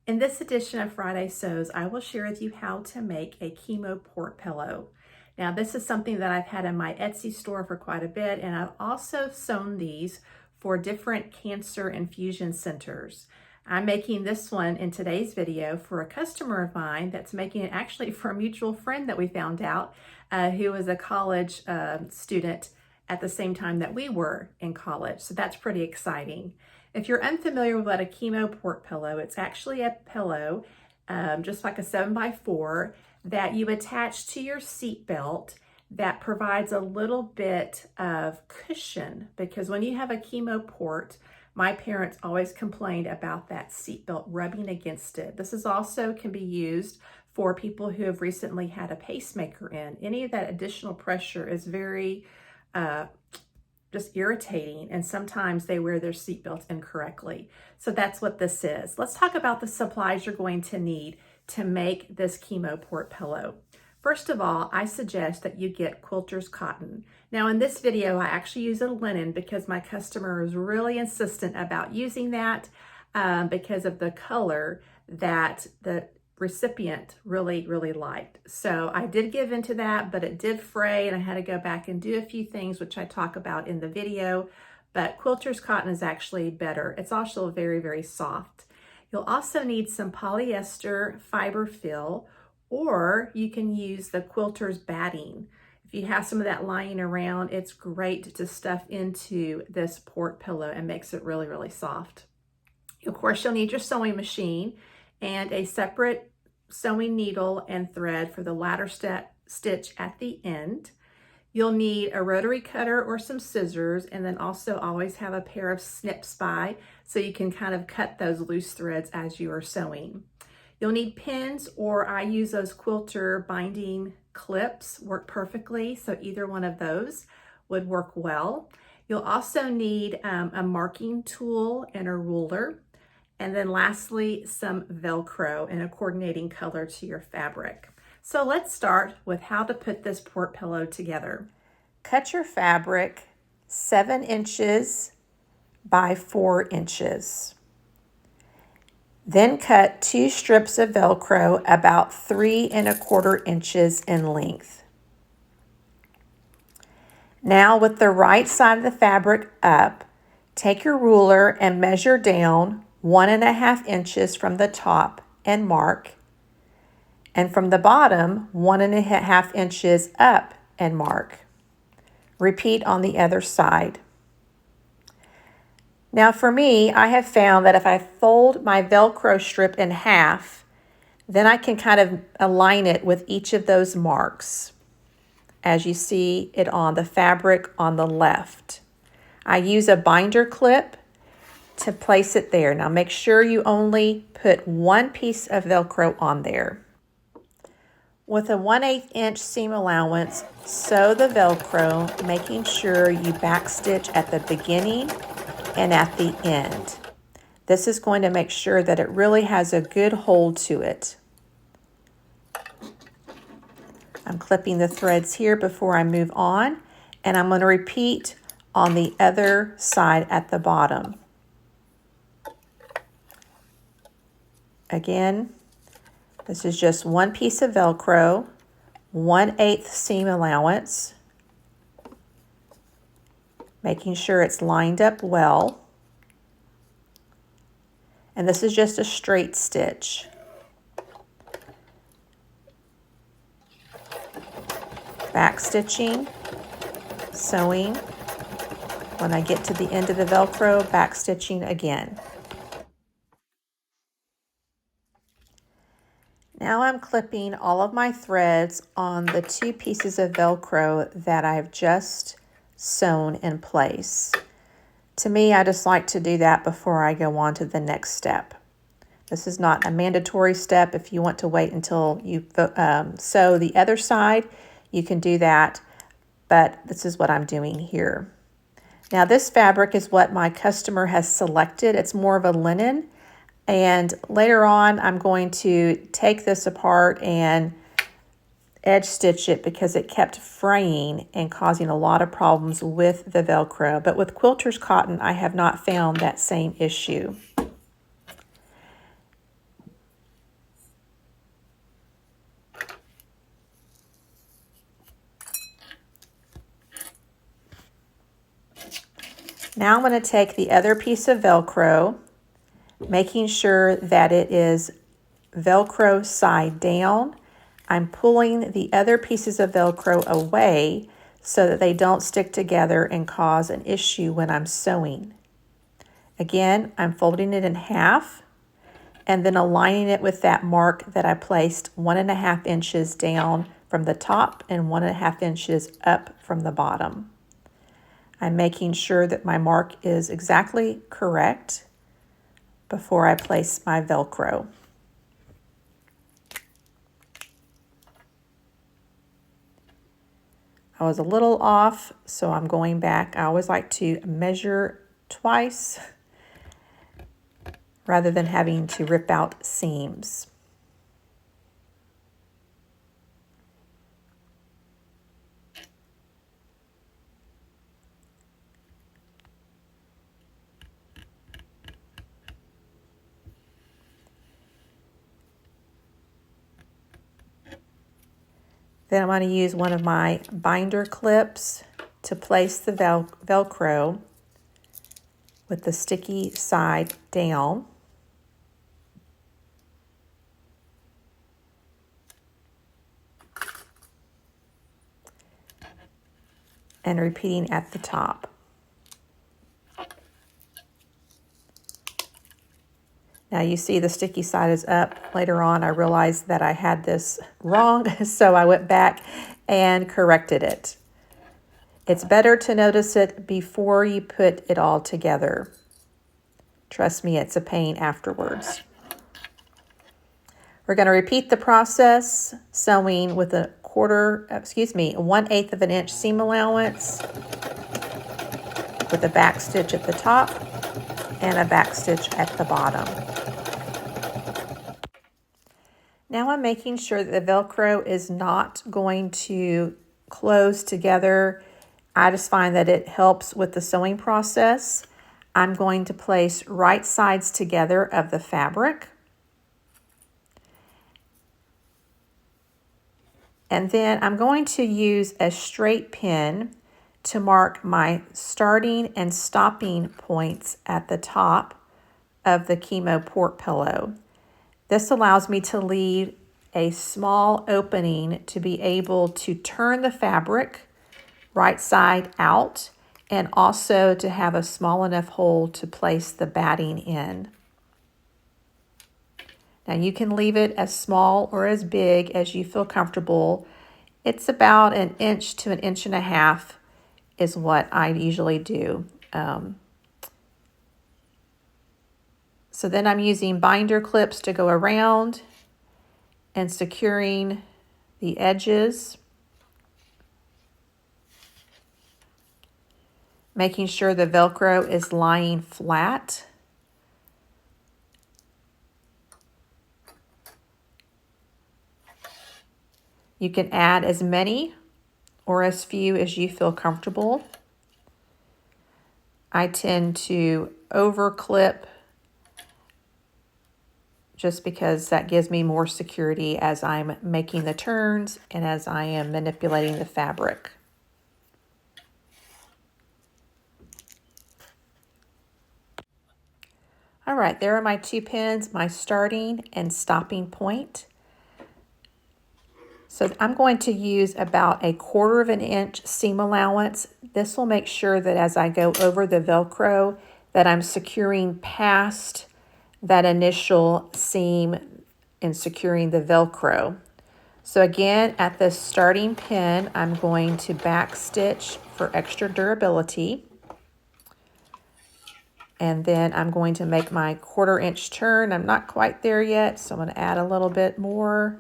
In this edition of Friday Sews, I will share with you how to make a Chemo Port Pillow. Now, this is something that I've had in my Etsy store for quite a bit, and I've also sewn these for different cancer infusion centers. I'm making this one in today's video for a customer of mine that's making it actually for a mutual friend that we found out who was a college student at the same time that we were in college. So that's pretty exciting. If you're unfamiliar with what a Chemo Port Pillow, it's actually a pillow, just like a 7x4, that you attach to your seat belt that provides a little bit of cushion, because when you have a chemo port, my parents always complained about that seat belt rubbing against it. This is also can be used for people who have recently had a pacemaker in. Any of that additional pressure is very just irritating, and sometimes they wear their seatbelts incorrectly. So that's what this is. Let's talk about the supplies you're going to need to make this Chemo Port Pillow. First of all, I suggest that you get quilter's cotton. Now in this video, I actually use a linen because my customer is really insistent about using that because of the color that the recipient really liked. So I did give into that, but it did fray and I had to go back and do a few things which I talk about in the video, but quilter's cotton is actually better. It's also very soft. You'll also need some polyester fiber fill, or you can use the quilter's batting. If you have some of that lying around, it's great to stuff into this port pillow and makes it really soft. Of course, you'll need your sewing machine and a separate sewing needle and thread for the ladder stitch at the end. You'll need a rotary cutter or some scissors, and then also always have a pair of snips by so you can kind of cut those loose threads as you are sewing. You'll need pins, or I use those quilter binding clips, work perfectly, so either one of those would work well. You'll also need a marking tool and a ruler. And then lastly, some Velcro in a coordinating color to your fabric. So let's start with how to put this port pillow together. Cut your fabric 7 inches by 4 inches. Then cut 2 strips of Velcro about 3 1/4 inches in length. Now with the right side of the fabric up, take your ruler and measure down 1 1/2 inches from the top and mark, and from the bottom 1 1/2 inches up and mark. Repeat on the other side. Now for me, I have found that if I fold my Velcro strip in half, then I can kind of align it with each of those marks, as you see it on the fabric on the left. I use a binder clip to place it there. Now make sure you only put 1 piece of Velcro on there. With a 1/8 inch seam allowance, sew the Velcro, making sure you backstitch at the beginning and at the end. This is going to make sure that it really has a good hold to it. I'm clipping the threads here before I move on, and I'm going to repeat on the other side at the bottom. Again, this is just 1 piece of Velcro, 1/8 seam allowance, making sure it's lined up well. And this is just a straight stitch. Back stitching, sewing. When I get to the end of the Velcro, back stitching again. Now I'm clipping all of my threads on the 2 pieces of Velcro that I've just sewn in place. To me, I just like to do that before I go on to the next step. This is not a mandatory step. If you want to wait until you sew the other side, you can do that, but this is what I'm doing here. Now this fabric is what my customer has selected. It's more of a linen. And later on, I'm going to take this apart and edge stitch it because it kept fraying and causing a lot of problems with the Velcro. But with quilter's cotton, I have not found that same issue. Now I'm going to take the other piece of Velcro, making sure that it is Velcro side down. I'm pulling the other pieces of Velcro away so that they don't stick together and cause an issue when I'm sewing. Again, I'm folding it in half and then aligning it with that mark that I placed 1.5 inches down from the top and 1.5 inches up from the bottom. I'm making sure that my mark is exactly correct before I place my Velcro. I was a little off, so I'm going back. I always like to measure twice rather than having to rip out seams. Then I'm going to use one of my binder clips to place the Velcro with the sticky side down. And repeating at the top. Now you see the sticky side is up. Later on I realized that I had this wrong, so I went back and corrected it. It's better to notice it before you put it all together. Trust me, it's a pain afterwards. We're going to repeat the process, sewing with a 1/8 of an inch seam allowance with a back stitch at the top and a back stitch at the bottom. Now I'm making sure that the Velcro is not going to close together. I just find that it helps with the sewing process. I'm going to place right sides together of the fabric. And then I'm going to use a straight pin to mark my starting and stopping points at the top of the Chemo Port Pillow. This allows me to leave a small opening to be able to turn the fabric right side out and also to have a small enough hole to place the batting in. Now you can leave it as small or as big as you feel comfortable. It's about 1 inch to 1.5 inches is what I usually do. So then I'm using binder clips to go around and securing the edges, making sure the Velcro is lying flat. You can add as many or as few as you feel comfortable. I tend to over clip just because that gives me more security as I'm making the turns and as I am manipulating the fabric. All right, there are my 2 pins, my starting and stopping point. So I'm going to use about 1/4 of an inch seam allowance. This will make sure that as I go over the Velcro that I'm securing past that initial seam and securing the Velcro. So again, at the starting pin, I'm going to back stitch for extra durability. And then I'm going to make my 1/4 inch turn. I'm not quite there yet, so I'm going to add a little bit more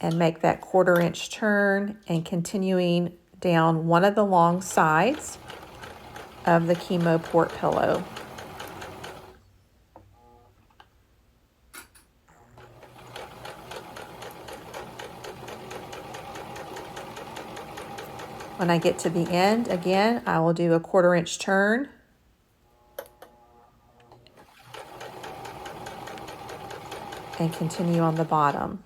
and make that 1/4 inch turn and continuing down one of the long sides of the Chemo Port Pillow. When I get to the end, again, I will do a 1/4 inch turn. And continue on the bottom.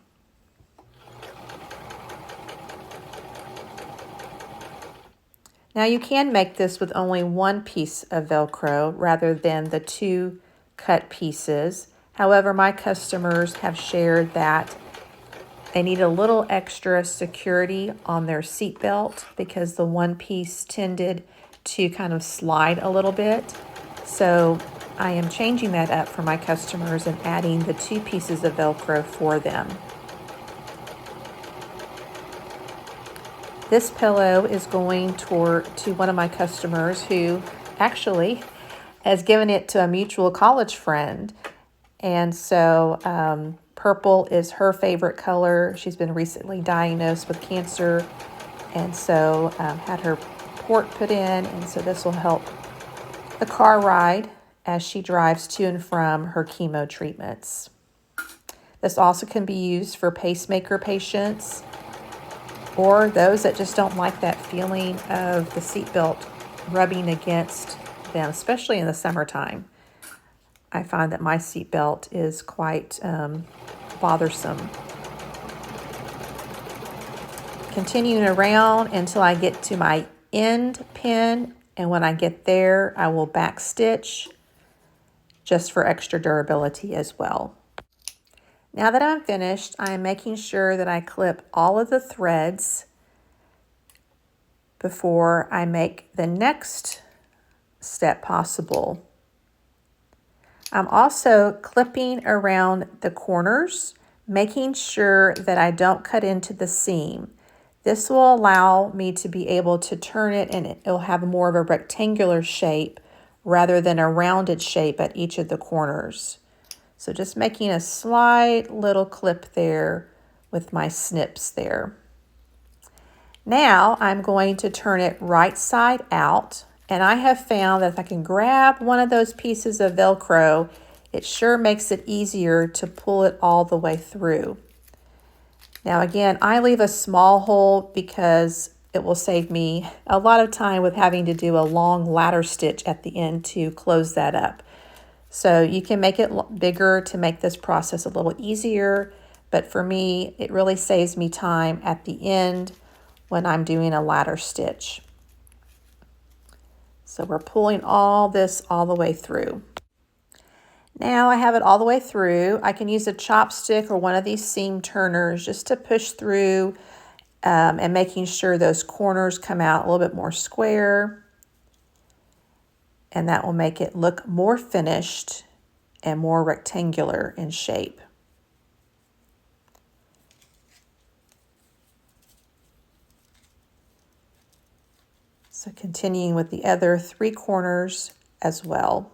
Now you can make this with only one piece of Velcro rather than the two cut pieces. However, my customers have shared that they need a little extra security on their seat belt because the one piece tended to kind of slide a little bit. So I am changing that up for my customers and adding the two pieces of Velcro for them. This pillow is going to one of my customers who actually has given it to a mutual college friend. And so purple is her favorite color. She's been recently diagnosed with cancer, and so had her port put in. And so this will help the car ride as she drives to and from her chemo treatments. This also can be used for pacemaker patients or those that just don't like that feeling of the seatbelt rubbing against them, especially in the summertime. I find that my seatbelt is quite bothersome. Continuing around until I get to my end pin, and when I get there, I will back stitch just for extra durability as well. Now that I'm finished, I am making sure that I clip all of the threads before I make the next step possible. I'm also clipping around the corners, making sure that I don't cut into the seam. This will allow me to be able to turn it, and it'll have more of a rectangular shape rather than a rounded shape at each of the corners. So just making a slight little clip there with my snips there. Now I'm going to turn it right side out, and I have found that if I can grab one of those pieces of Velcro, it sure makes it easier to pull it all the way through. Now again, I leave a small hole because it will save me a lot of time with having to do a long ladder stitch at the end to close that up. So you can make it bigger to make this process a little easier, but for me, it really saves me time at the end when I'm doing a ladder stitch. So we're pulling all this all the way through. Now I have it all the way through. I can use a chopstick or one of these seam turners just to push through and making sure those corners come out a little bit more square. And that will make it look more finished and more rectangular in shape. So continuing with the other three corners as well.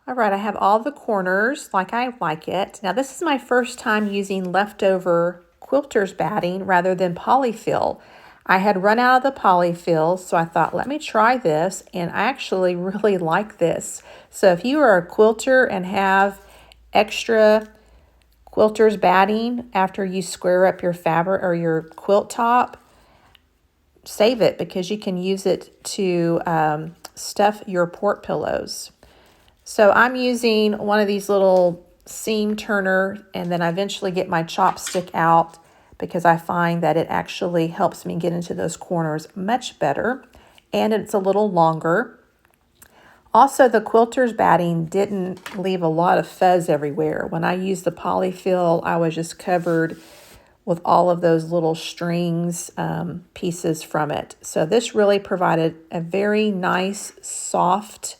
All right, I have all the corners like I like it. Now this is my first time using leftover quilter's batting rather than polyfill. I had run out of the polyfill, so I thought, let me try this, and I actually really like this. So if you are a quilter and have extra quilter's batting after you square up your fabric or your quilt top, save it because you can use it to stuff your port pillows. So I'm using one of these little seam turner, and then I eventually get my chopstick out because I find that it actually helps me get into those corners much better, and it's a little longer. Also, the quilter's batting didn't leave a lot of fuzz everywhere. When I used the polyfill, I was just covered with all of those little strings pieces from it. So this really provided a very nice, soft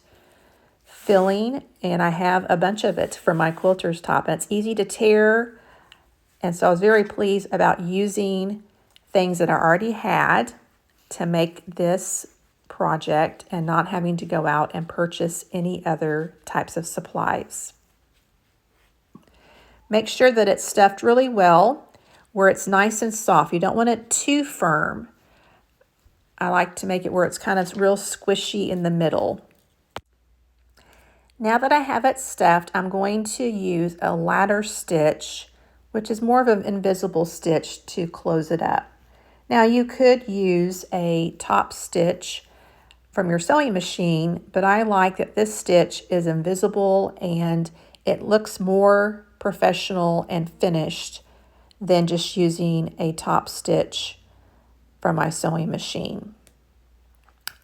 filling, and I have a bunch of it for my quilter's top. And it's easy to tear, and so I was very pleased about using things that I already had to make this project and not having to go out and purchase any other types of supplies. Make sure that it's stuffed really well where it's nice and soft. You don't want it too firm. I like to make it where it's kind of real squishy in the middle. Now that I have it stuffed, I'm going to use a ladder stitch, which is more of an invisible stitch, to close it up. Now you could use a top stitch from your sewing machine, but I like that this stitch is invisible and it looks more professional and finished than just using a top stitch from my sewing machine.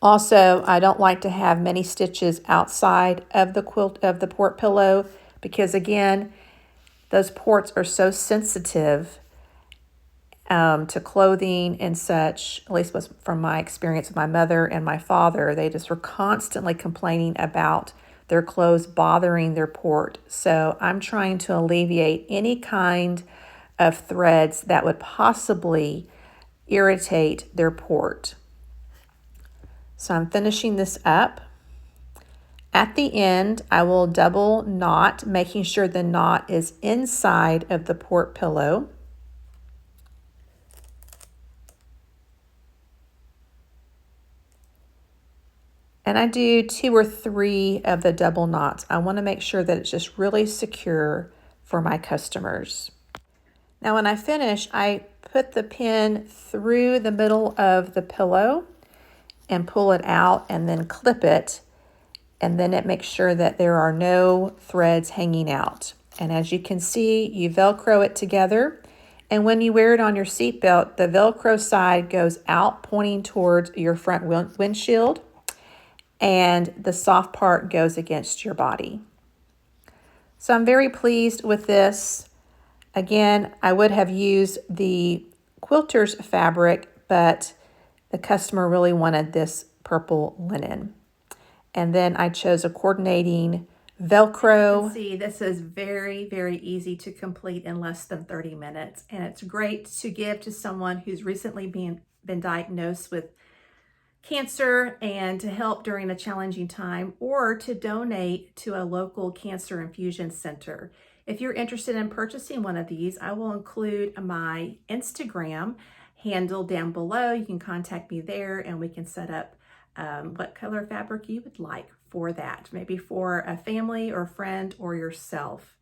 Also, I don't like to have many stitches outside of the quilt of the port pillow because, again, those ports are so sensitive to clothing and such. At least was from my experience with my mother and my father. They just were constantly complaining about their clothes bothering their port. So I'm trying to alleviate any kind of threads that would possibly irritate their port. So I'm finishing this up. At the end, I will double knot, making sure the knot is inside of the port pillow. And I do 2 or 3 of the double knots. I want to make sure that it's just really secure for my customers. Now when I finish, I put the pin through the middle of the pillow and pull it out and then clip it. And then it makes sure that there are no threads hanging out. And as you can see, you Velcro it together. And when you wear it on your seatbelt, the Velcro side goes out pointing towards your front windshield, and the soft part goes against your body. So I'm very pleased with this. Again, I would have used the quilter's fabric, but the customer really wanted this purple linen. And then I chose a coordinating Velcro. You can see this is very, very easy to complete in less than 30 minutes. And it's great to give to someone who's recently been diagnosed with cancer and to help during a challenging time, or to donate to a local cancer infusion center. If you're interested in purchasing one of these, I will include my Instagram handle down below. You can contact me there and we can set up what color fabric you would like for that, maybe for a family or friend or yourself.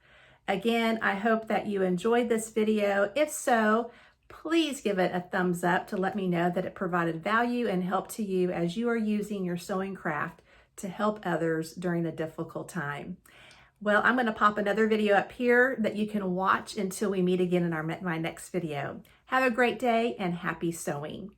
Again, I hope that you enjoyed this video. If so, please give it a thumbs up to let me know that it provided value and help to you as you are using your sewing craft to help others during a difficult time. Well, I'm going to pop another video up here that you can watch until we meet again in my next video. Have a great day and happy sewing.